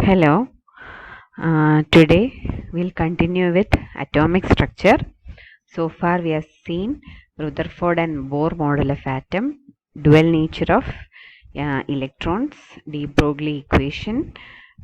Hello. Today we'll continue with atomic structure. So far we have seen Rutherford and Bohr model of atom, dual nature of electrons, de Broglie equation,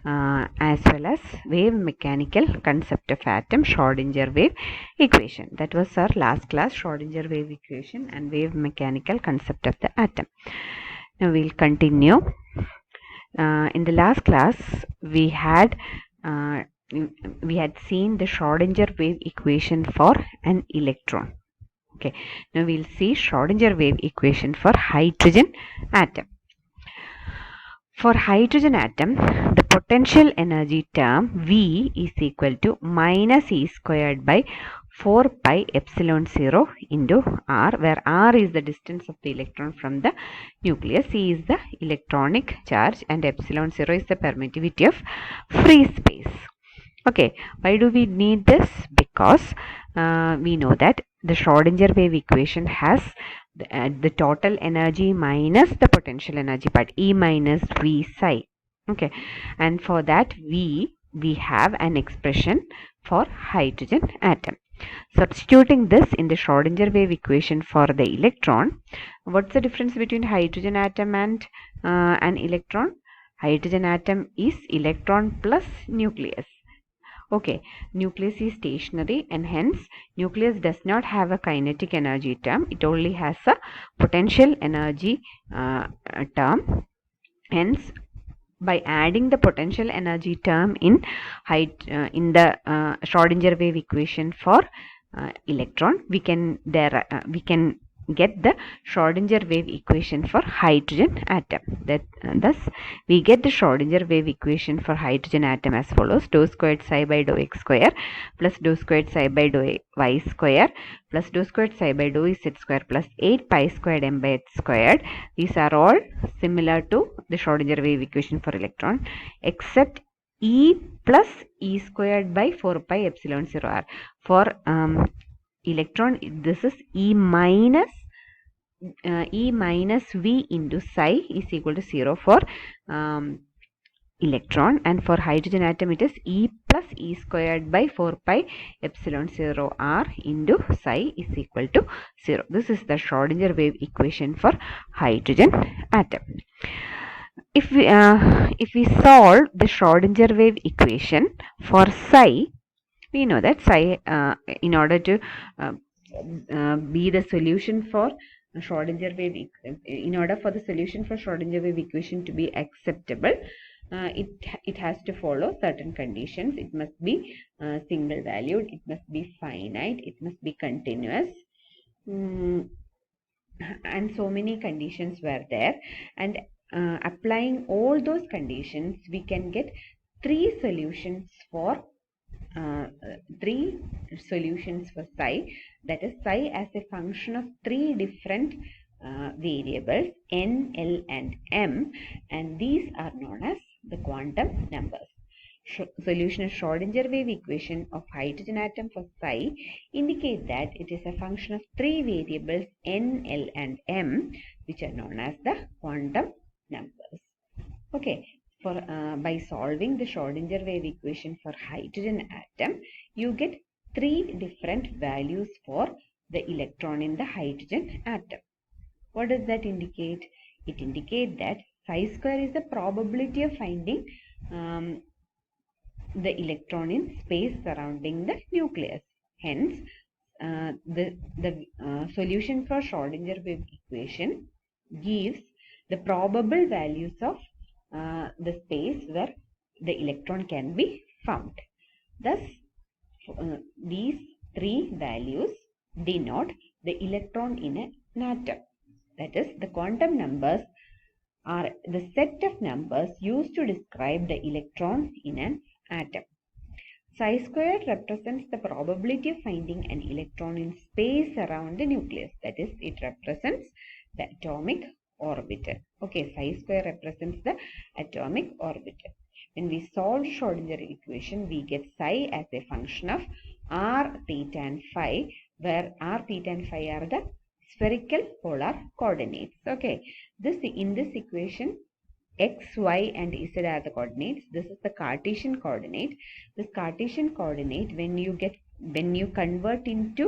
as well as wave mechanical concept of atom, Schrodinger wave equation. That was our last class, Schrodinger wave equation and wave mechanical concept of the atom. Now we'll continue. In the last class we had seen the Schrodinger wave equation for an electron. Okay, now we'll see Schrodinger wave equation for hydrogen atom. For hydrogen atom, the potential energy term V is equal to minus E squared by 4 pi epsilon 0 into R, where R is the distance of the electron from the nucleus, E is the electronic charge, and epsilon 0 is the permittivity of free space. Okay, why do we need this? Because we know that the Schrodinger wave equation has the total energy minus the potential energy part, E minus V psi. Okay, and for that we have an expression for hydrogen atom. Substituting this in the Schrodinger wave equation for the electron, what's the difference between hydrogen atom and an electron? Hydrogen atom is electron plus nucleus. Okay, nucleus is stationary and hence nucleus does not have a kinetic energy term. It only has a potential energy term. Hence, by adding the potential energy term in the Schrodinger wave equation for electron, we can get the Schrodinger wave equation for hydrogen atom. Thus we get the Schrodinger wave equation for hydrogen atom as follows: dou squared psi by dou x square plus dou squared psi by dou y square plus dou squared psi by dou z square plus 8 pi squared m by h squared. These are all similar to the Schrodinger wave equation for electron, except E plus E squared by 4 pi epsilon 0 r. For electron, this is E minus V into psi is equal to 0 for electron, and for hydrogen atom it is E plus E squared by 4 pi epsilon 0 r into psi is equal to 0. This is the Schrodinger wave equation for hydrogen atom. If we solve the Schrodinger wave equation for psi, we know that psi, in order to be the solution for Schrodinger wave, in order for the solution for Schrodinger wave equation to be acceptable, it has to follow certain conditions. It must be single valued, it must be finite, it must be continuous, and so many conditions were there, and applying all those conditions we can get three solutions for psi, that is psi as a function of three different variables n, l and m, and these are known as the quantum numbers. Solution of Schrodinger wave equation of hydrogen atom for psi indicate that it is a function of three variables n, l and m, which are known as the quantum numbers. Okay, by solving the Schrodinger wave equation for hydrogen atom, you get three different values for the electron in the hydrogen atom. What does that indicate? It indicates that psi square is the probability of finding the electron in space surrounding the nucleus. Hence, the solution for Schrodinger wave equation gives the probable values of the space where the electron can be found. Thus, these three values denote the electron in an atom. That is, the quantum numbers are the set of numbers used to describe the electrons in an atom. Psi squared represents the probability of finding an electron in space around the nucleus. That is, it represents the atomic orbital. Okay, psi square represents the atomic orbital. When we solve Schrodinger equation, we get psi as a function of r, theta and phi, where r, theta and phi are the spherical polar coordinates. Okay, in this equation, x, y and z are the coordinates. This is the Cartesian coordinate. This Cartesian coordinate, when you convert into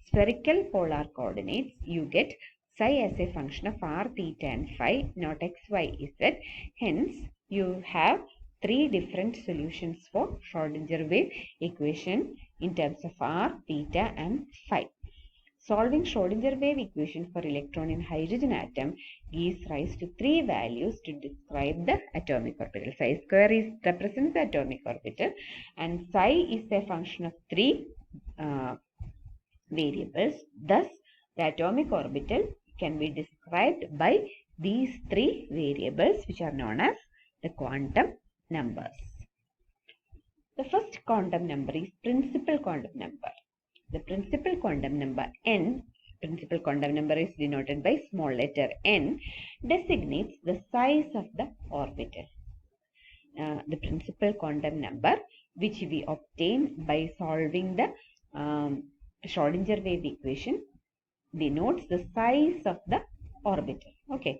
spherical polar coordinates, you get psi as a function of r, theta and phi, not x, y, z. Hence, you have three different solutions for Schrodinger wave equation in terms of r, theta and phi. Solving Schrodinger wave equation for electron in hydrogen atom gives rise to three values to describe the atomic orbital. Psi square represents the atomic orbital, and psi is a function of three variables. Thus, the atomic orbital can be described by these three variables, which are known as the quantum numbers. The first quantum number is principal quantum number. The principal quantum number n, principal quantum number is denoted by small letter n, designates the size of the orbital. The principal quantum number, which we obtain by solving the Schrodinger wave equation, denotes the size of the orbital. Okay.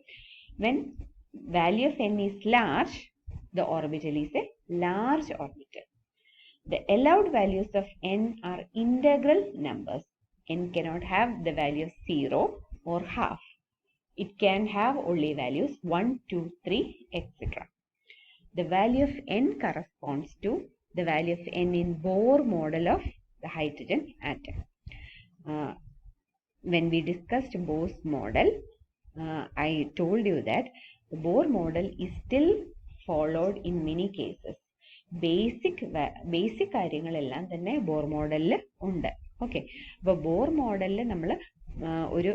When value of n is large, the orbital is a large orbital. The allowed values of n are integral numbers. N cannot have the value of 0 or half. It can have only values 1, 2, 3, etc. The value of n corresponds to the value of n in Bohr model of the hydrogen atom. When we discussed Bohr's model, I told you that the Bohr model is still followed in many cases. Basic കാര്യങ്ങളെല്ലാം തന്നെ bore മോഡലിൽ ഉണ്ട്. Okay, അപ്പോൾ bore മോഡലിൽ നമ്മൾ ഒരു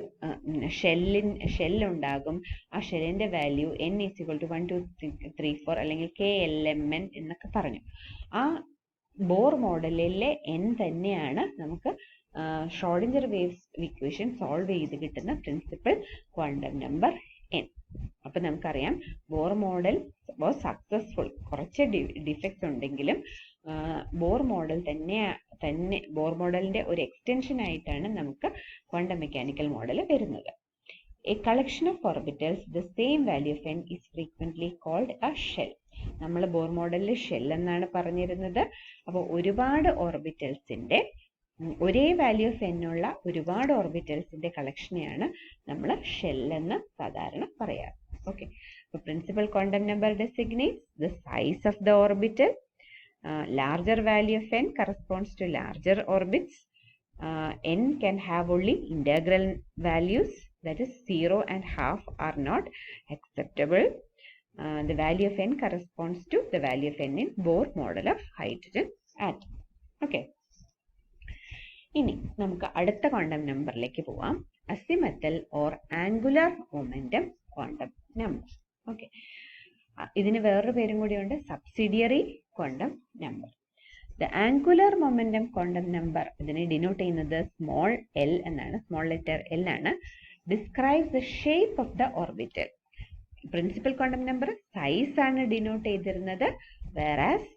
ഷെല്ലുണ്ടാകും. ആ ഷെല്ലിന്റെ വാല്യൂ n = 1, 2, 3, 4 അല്ലെങ്കിൽ KLMN എന്നൊക്കെ പറഞ്ഞു. ആ ബോർ മോഡലിലെ n തന്നെയാണ് നമുക്ക് ഷ്രോഡിഞ്ചർ വേവ് ഇക്വേഷൻ സോൾവ് ചെയ്ത് കിട്ടുന്ന പ്രിൻസിപ്പൽ ക്വാണ്ടം നമ്പർ n. അപ്പൊ നമുക്കറിയാം ബോർ മോഡൽ വാസ് സക്സസ്ഫുൾ. കുറച്ച് ഡിഫക്ട്സ് ഉണ്ടെങ്കിലും ബോർ മോഡൽ തന്നെ ബോർ മോഡലിന്റെ ഒരു എക്സ്റ്റൻഷൻ ആയിട്ടാണ് നമുക്ക് ക്വാണ്ടം മെക്കാനിക്കൽ മോഡൽ വരുന്നത്. A collection of orbitals the same value of n is frequently called a shell. നമ്മൾ ബോർ മോഡലിൽ ഷെൽ എന്നാണ് പറഞ്ഞിരുന്നത്. അപ്പോൾ ഒരുപാട് ഓർബിറ്റൽസിന്റെ ഒരേ വാല്യൂ ഓഫ് n ഉള്ള ഒരുപാട് ഓർബിറ്റൽസിന്റെ കളക്ഷനെയാണ് നമ്മൾ ഷെൽ എന്ന് സാധാരണ പറയാറ്. Okay, so principal quantum number designates the size of the orbital. Larger value of n corresponds to larger orbits. N can have only integral values, that is 0 and half are not acceptable. The value of n corresponds to the value of n in Bohr model of hydrogen atom. Okay. ഇനി നമുക്ക് അടുത്ത quantum നമ്പറിലേക്ക് പോവാം. Azimuthal or angular momentum quantum number. Okay, ഇതിന് വേറൊരു പേരും കൂടിയുണ്ട്, subsidiary quantum number. The angular momentum quantum number, ഇതിനെ ഡിനോട്ട് ചെയ്യുന്നത് സ്മോൾ എൽ എന്നാണ്, സ്മോൾ ലെറ്റർ എൽ ആണ്. Describes the shape of the orbital. Principal quantum number size ആണ് denote ചെയ്തിരുന്നത്, whereas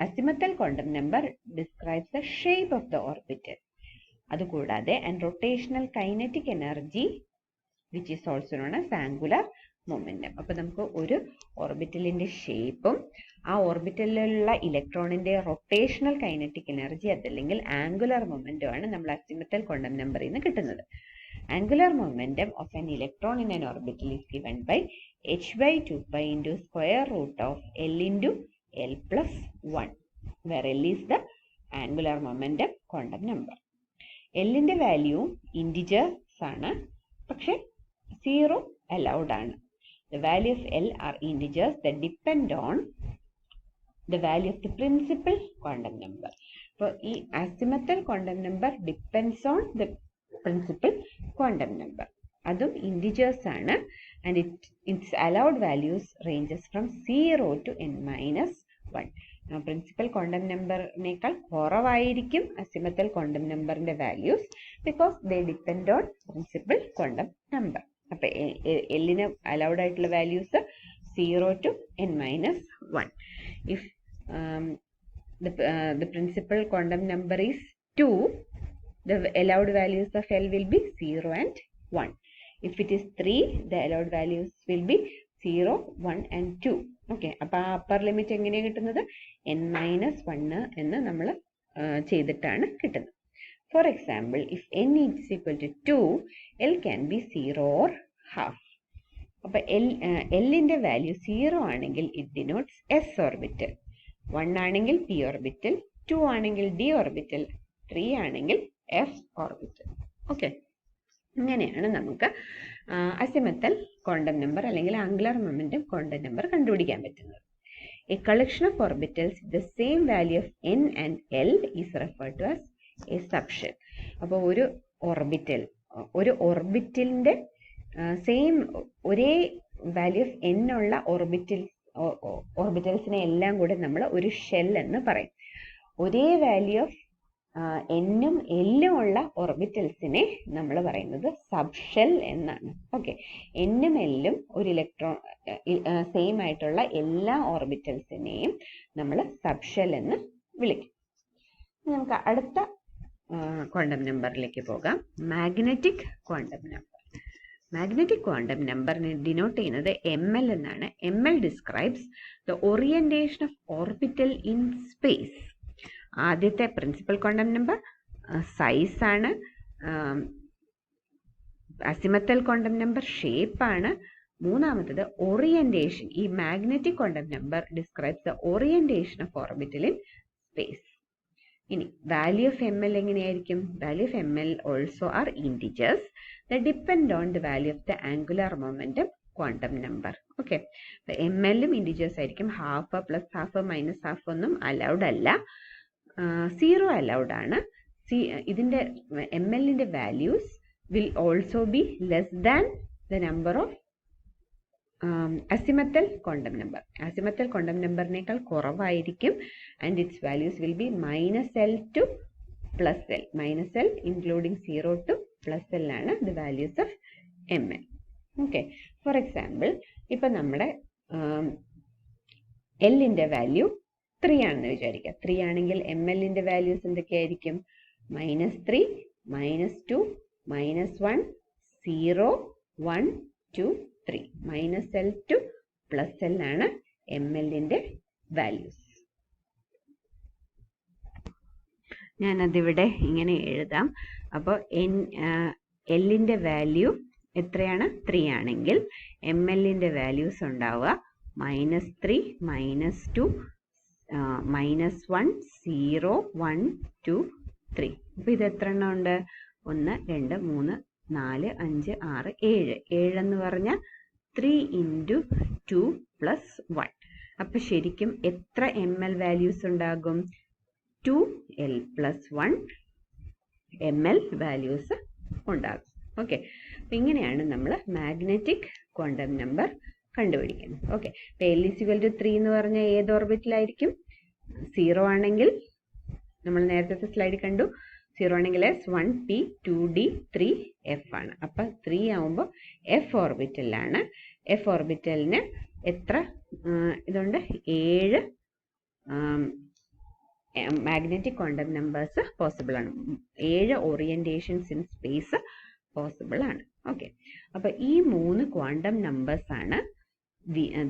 azimuthal quantum number describes the shape of the orbital. അതുകൂടാതെ and rotational kinetic energy, which is also known as angular momentum. അപ്പോൾ നമുക്ക് ഒരു ഓർബിറ്റലിന്റെ ഷേപ്പും ആ ഓർബിറ്റലിലുള്ള ഇലക്ട്രോണിന്റെ rotational kinetic energy അതല്ലെങ്കിൽ ആംഗുലർ മൊമെന്റം ആണ് നമ്മൾ അസിമുത്തൽ ക്വാണ്ടം നമ്പറിൽ നിന്ന് കിട്ടുന്നത്. Angular momentum of an electron in an orbital is given by h/2 pi into square root of L into L plus 1, where L is the angular momentum quantum number. L ന്റെ value integers ആണ്, പക്ഷെ 0 allowed ആണ്. The value of L are integers that depend on the value of the principal quantum number. So, ഈ azimuthal quantum number depends on the principal quantum number. അതും integers ആണ്, and its allowed values ranges from 0 to n-1. Principal quantum നമ്പറിനേക്കാൾ കുറവായിരിക്കും azimuthal quantum നമ്പറിന്റെ values, because they depend on principal quantum number. അപ്പൊ എല്ലിന് allowed ആയിട്ടുള്ള values 0 to n-1. If the principal quantum number is 2, the allowed values of L will be 0 and 1. If it is 3, the allowed values will be 0, 1 and 2. Okay, അപ്പോൾ ആ upper limit എങ്ങനെയാണ് കിട്ടുന്നത്? n-1 എന്ന് നമ്മൾ ചെയ്തിട്ടാണ് കിട്ടുന്നത്. For example, if n is equal to 2, L can be 0 or half. അപ്പോൾ Lന്റെ value 0 ആണെങ്കിൽ ഇറ്റ് ഡിനോട്ട്സ് s ഓർബിറ്റൽ, 1 ആണെങ്കിൽ p ഓർബിറ്റൽ, 2 ആണെങ്കിൽ d ഓർബിറ്റൽ, 3 ആണെങ്കിൽ f ഓർബിറ്റൽ. ഓക്കെ, ഇങ്ങനെയാണ് നമുക്ക് അസിമത്തൽ ക്വാണ്ടം നമ്പർ അല്ലെങ്കിൽ ആംഗുലർ മൊമെന്റം ക്വാണ്ടം നമ്പർ കണ്ടുപിടിക്കാൻ പറ്റുന്നത്. A collection of orbitals the same value of n and l is referred to as a subshell. അപ്പോൾ ഒരു ഓർബിറ്റലിന്റെ സെയിം ഒരേ വാല്യൂ ഓഫ് n ഉള്ള ഓർബിറ്റൽസിനെ എല്ലാം കൂടെ നമ്മൾ ഒരു ഷെൽ എന്ന് പറയും. ഒരേ വാല്യൂ ഓഫ് n-ഉം l-ഉം ഉള്ള ഓർബിറ്റൽസിനെ നമ്മൾ പറയുന്നത് സബ് ഷെൽ എന്നാണ്. ഓക്കെ, n-ഉം l-ഉം ഒരു ഇലക്ട്രോൺ സെയിം ആയിട്ടുള്ള എല്ലാ ഓർബിറ്റൽസിനെയും നമ്മൾ സബ് ഷെൽ എന്ന് വിളിക്കും. നമുക്ക് അടുത്ത ക്വാണ്ടം നമ്പറിലേക്ക് പോകാം. Magnetic quantum number. Magnetic quantum നമ്പറിനെ ഡിനോട്ട് ചെയ്യുന്നത് ml എന്നാണ്. ml describes the orientation of orbital in space. ആദ്യത്തെ പ്രിൻസിപ്പൽ ക്വാണ്ടം നമ്പർ സൈസ് ആണ്, അസിമത്തൽ ക്വാണ്ടം നമ്പർ ഷേപ്പ് ആണ്, മൂന്നാമത്തത് ഓറിയന്റേഷൻ. ഈ magnetic quantum number describes the orientation of orbital in space. ഇനി value of ml എങ്ങനെയായിരിക്കും? Value of ml also are integers that depend on the value of the angular momentum quantum number. Okay, ml-ഉം integers ആയിരിക്കും. Half plus half minus half ഒന്നും allowed അല്ല, 0 allowed ആണ്. ഇതിൻ്റെ ml-ന്റെ values will also be less than the number of azimuthal quantum number. Azimuthal quantum നമ്പറിനേക്കാൾ കുറവായിരിക്കും. And its values will be -l to +l. -l including 0 to +l ആണ് the values of ml. Okay, for example, ഇപ്പം നമ്മുടെ l-ന്റെ value 3 ആണെന്ന് വിചാരിക്കുക. 3 ആണെങ്കിൽ ml-ന്റെ values എന്തൊക്കെയായിരിക്കും? -3, -2, -1, 0, 1, 2, 3. -l to +l ആണ് ml-ന്റെ വാല്യൂസ്. ഞാനതിവിടെ ഇങ്ങനെ എഴുതാം. അപ്പോൾ l-ന്റെ വാല്യൂ എത്രയാണ്? 3 ആണെങ്കിൽ ml-ന്റെ വാല്യൂസ് ഉണ്ടാവുക -3, -2, -1, 0, 1, 2, 3. അപ്പോൾ ഇത് എത്ര എണ്ണം ഉണ്ട്? 1, 2, 3, 4, 5, 6, 7. 7 എന്ന് പറഞ്ഞാൽ 3 × 2 + 1. അപ്പോൾ ശരിക്കും എത്ര ml വാല്യൂസ് ഉണ്ടാകും? 2l + 1 ml വാല്യൂസ് ഉണ്ടാകും. ഓക്കെ, അപ്പം ഇങ്ങനെയാണ് നമ്മൾ മാഗ്നറ്റിക് ക്വാണ്ടം നമ്പർ കണ്ടുപിടിക്കുന്നത്. ഓക്കെ, അപ്പോൾ l = 3 എന്ന് പറഞ്ഞാൽ ഏത് ഓർബിറ്റിലായിരിക്കും? 0 ആണെങ്കിൽ നമ്മൾ നേരത്തെ സ്ലൈഡിൽ കണ്ടു, 0 ആണെങ്കിൽ s, 1 p, 2d, 3 f ആണ്. അപ്പം 3 ആവുമ്പോൾ f ഓർബിറ്റലാണ്. f ഓർബിറ്റലിന് എത്ര ഇതുണ്ട്? 7 മാഗ്നറ്റിക് ക്വാണ്ടം നമ്പേഴ്സ് പോസിബിൾ ആണ്. 7 ഓറിയന്റേഷൻസ് ഇൻ സ്പേസ് പോസിബിൾ ആണ്. ഓക്കെ, അപ്പോൾ ഈ 3 ക്വാണ്ടം നമ്പേഴ്സ് ആണ്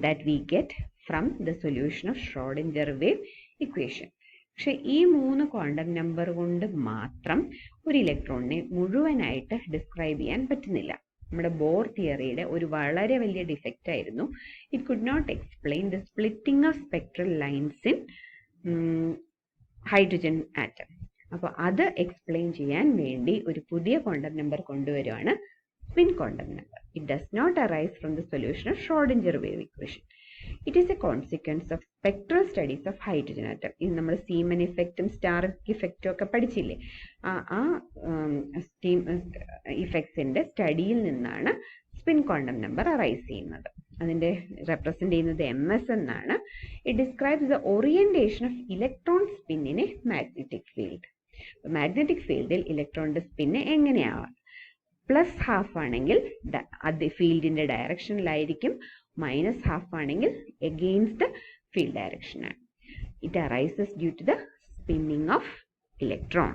that we get from the solution of Schrodinger wave equation. പക്ഷെ ഈ 3 ക്വാണ്ടം നമ്പർ കൊണ്ട് മാത്രം ഒരു ഇലക്ട്രോണിനെ മുഴുവനായിട്ട് ഡിസ്ക്രൈബ് ചെയ്യാൻ പറ്റുന്നില്ല. നമ്മുടെ ബോർ തിയറിയുടെ ഒരു വളരെ വലിയ ഡിഫക്റ്റ് ആയിരുന്നു. It could not explain the splitting of spectral lines in hydrogen atom. അപ്പോൾ അത് എക്സ്പ്ലെയിൻ ചെയ്യാൻ വേണ്ടി ഒരു പുതിയ ക്വാണ്ടം നമ്പർ കൊണ്ടുവരുവാണ് spin quantum number. It does not arise from the solution of Schrodinger wave equation. It is a consequence of spectral studies of hydrogen atom. ഇത് നമ്മൾ seamen ഇഫക്റ്റും star ഇഫക്റ്റും ഒക്കെ പഠിച്ചില്ലേ? ആ സ്റ്റീം ഇഫക്ട്സിൻ്റെ സ്റ്റഡിയിൽ നിന്നാണ് സ്പിൻ ക്വാണ്ടം നമ്പർ അറൈസ് ചെയ്യുന്നത്. അതിൻ്റെ represent ചെയ്യുന്നത് ms എന്നാണ്. It describes the orientation of electron spin in A magnetic field. Magnetic ഫീൽഡിൽ ഇലക്ട്രോണിൻ്റെ സ്പിന്ന് എങ്ങനെയാവാം? +½ ആണെങ്കിൽ അത് ഫീൽഡിൻ്റെ ഡയറക്ഷനിലായിരിക്കും, -½ ആണെങ്കിൽ എഗെയിൻസ്റ്റ് ദ ഫീൽഡ് ഡയറക്ഷനാണ്. It arises due to the spinning of electron.